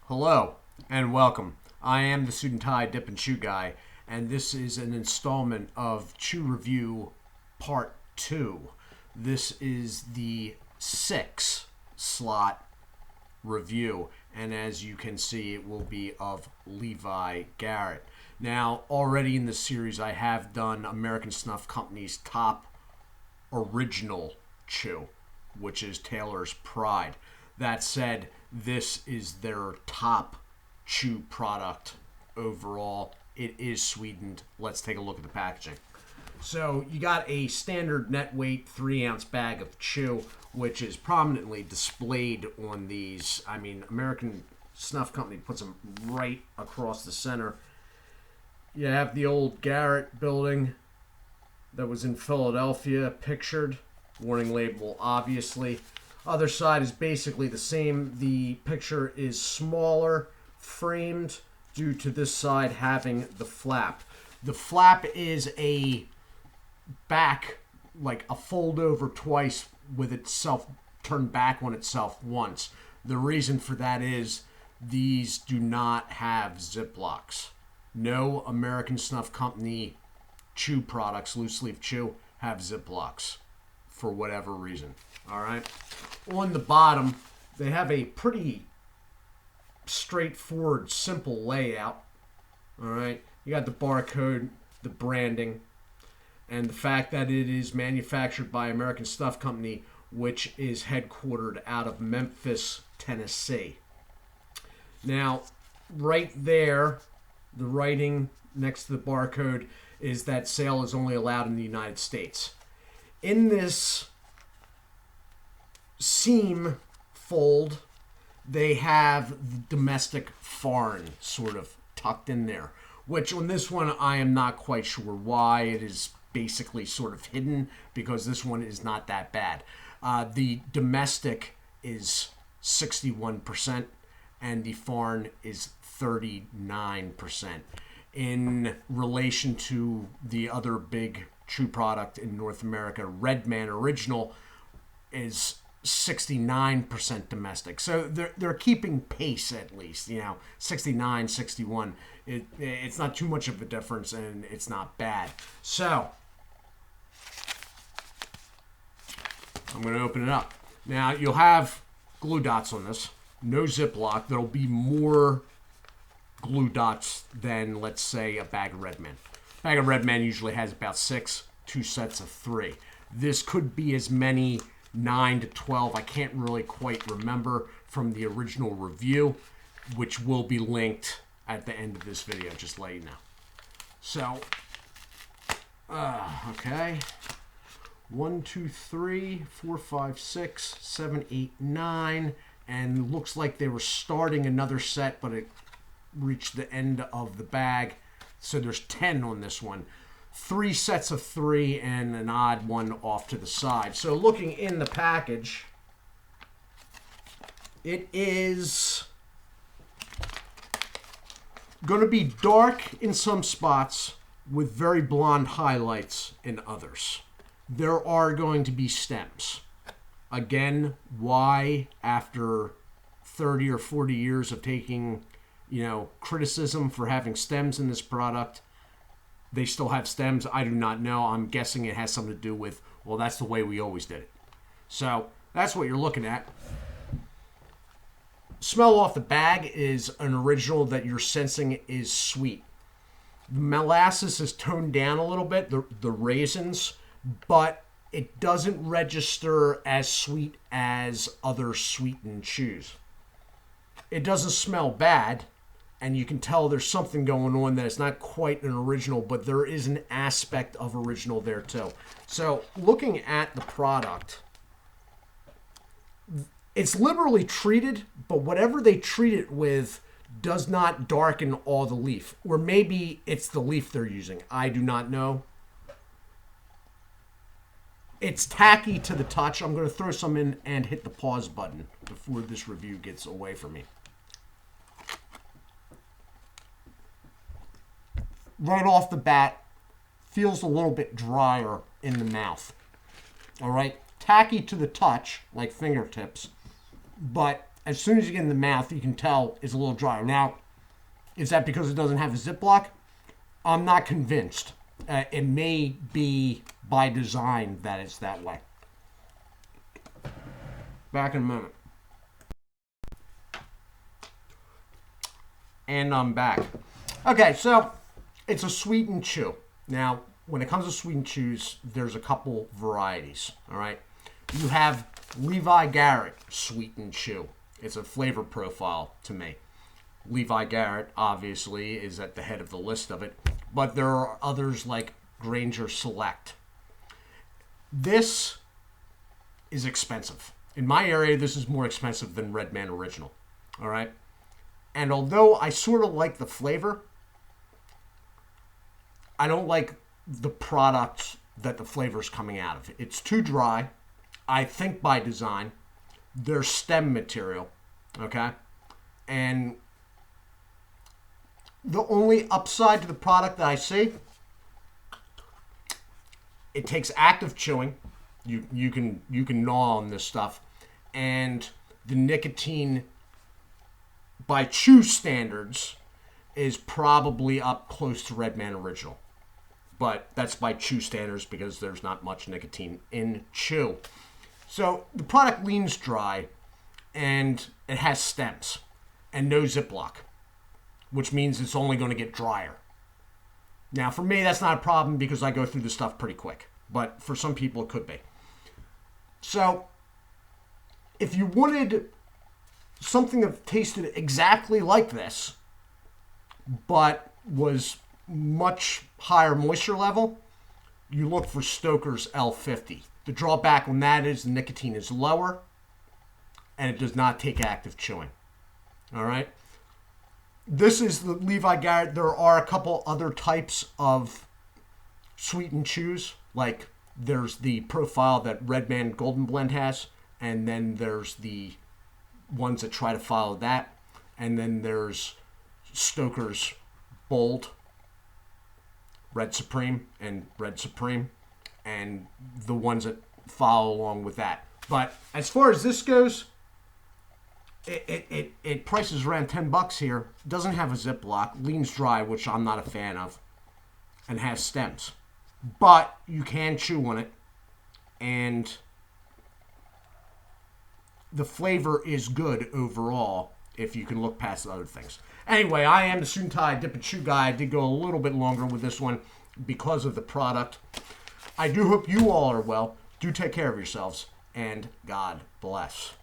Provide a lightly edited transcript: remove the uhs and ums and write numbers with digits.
Hello and welcome. I am the Suit&Tie Dip&ChewGuy, and this is an installment of Chew Review Part 2. This is the 6 slot review, and as you can see, it will be of Levi Garrett. Now, already in this series, I have done American Snuff Company's top original chew, which is Taylor's Pride. That said, this is their top chew product overall. It is sweetened. Let's take a look at the packaging. So you got a standard net weight 3-ounce bag of chew, which is prominently displayed on these. I mean, American Snuff Company puts them right across the center. You have the old Garrett building that was in Philadelphia pictured. Warning label, obviously. Other side is basically the same. The picture is smaller, framed, due to this side having the flap. The flap is a back, like a fold over twice with itself turned back on itself once. The reason for that is these do not have Ziplocs. No American Snuff Company chew products, loose leaf chew, have Ziplocs for whatever reason. All right. On the bottom, they have a pretty straightforward, simple layout. All right. You got the barcode, the branding, and the fact that it is manufactured by American Snuff Company, which is headquartered out of Memphis, Tennessee. Now, right there, the writing next to the barcode is that sale is only allowed in the United States. In this seam fold, they have the domestic foreign sort of tucked in there, which on this one I am not quite sure why. It is basically sort of hidden because this one is not that bad. The domestic is 61% and the foreign is 39% in relation to the other big chew product in North America. Redman Original is 69% domestic. So they're keeping pace, at least, 69, 61. It's not too much of a difference, and it's not bad. So I'm going to open it up. Now, you'll have glue dots on this. No Ziploc. There'll be more glue dots than, let's say, a bag of Redman. A bag of Redman usually has about 6, 2 sets of 3. This could be as many 9 to 12. I can't really quite remember from the original review, which will be linked at the end of this video, just to let you know. So, okay. 1, 2, 3, 4, 5, 6, 7, 8, 9. And looks like they were starting another set, but it reached the end of the bag. So there's 10 on this one. 3 sets of 3 and an odd one off to the side. So looking in the package, it is going to be dark in some spots with very blonde highlights in others. There are going to be stems. Again, why after 30 or 40 years of taking, criticism for having stems in this product, they still have stems? I do not know. I'm guessing it has something to do with, well, that's the way we always did it. So that's what you're looking at. Smell off the bag is an original that you're sensing is sweet. The molasses is toned down a little bit, the raisins, but it doesn't register as sweet as other sweetened chews. It doesn't smell bad, and you can tell there's something going on that it's not quite an original, but there is an aspect of original there too. So looking at the product, it's liberally treated, but whatever they treat it with does not darken all the leaf. Or maybe it's the leaf they're using. I do not know. It's tacky to the touch. I'm going to throw some in and hit the pause button before this review gets away from me. Right off the bat, feels a little bit drier in the mouth. All right? Tacky to the touch, like fingertips, but as soon as you get in the mouth, you can tell it's a little drier. Now, is that because it doesn't have a ziplock? I'm not convinced. It may be by design that it's that way. Back in a moment. And I'm back. Okay, so it's a sweet and chew. Now, when it comes to sweet and chews, there's a couple varieties, all right? You have Levi Garrett sweet and chew. It's a flavor profile to me. Levi Garrett, obviously, is at the head of the list of it, but there are others like Granger Select. This is expensive. In my area, this is more expensive than Red Man Original, all right? And although I sort of like the flavor, I don't like the product that the flavor's coming out of. It's too dry, I think by design. There's stem material, okay? And the only upside to the product that I see, it takes active chewing. You can gnaw on this stuff, and the nicotine by chew standards is probably up close to Red Man Original, but that's by chew standards because there's not much nicotine in chew. So the product leans dry, and it has stems and no ziplock, which means it's only going to get drier. Now, for me, that's not a problem because I go through this stuff pretty quick, but for some people, it could be. So, if you wanted something that tasted exactly like this, but was much higher moisture level, you look for Stoker's L50. The drawback on that is the nicotine is lower, and it does not take active chewing. All right? This is the Levi Garrett. There are a couple other types of sweet and chews. Like there's the profile that Red Man Golden Blend has, and then there's the ones that try to follow that, and then there's Stoker's Bold, Red Supreme, and Red Supreme, and the ones that follow along with that. But as far as this goes, it prices around $10 here. Doesn't have a Ziploc, leans dry, which I'm not a fan of, and has stems. But you can chew on it, and the flavor is good overall if you can look past the other things. Anyway, I am the Suit&Tie Dip&Chew Guy. I did go a little bit longer with this one because of the product. I do hope you all are well. Do take care of yourselves, and God bless.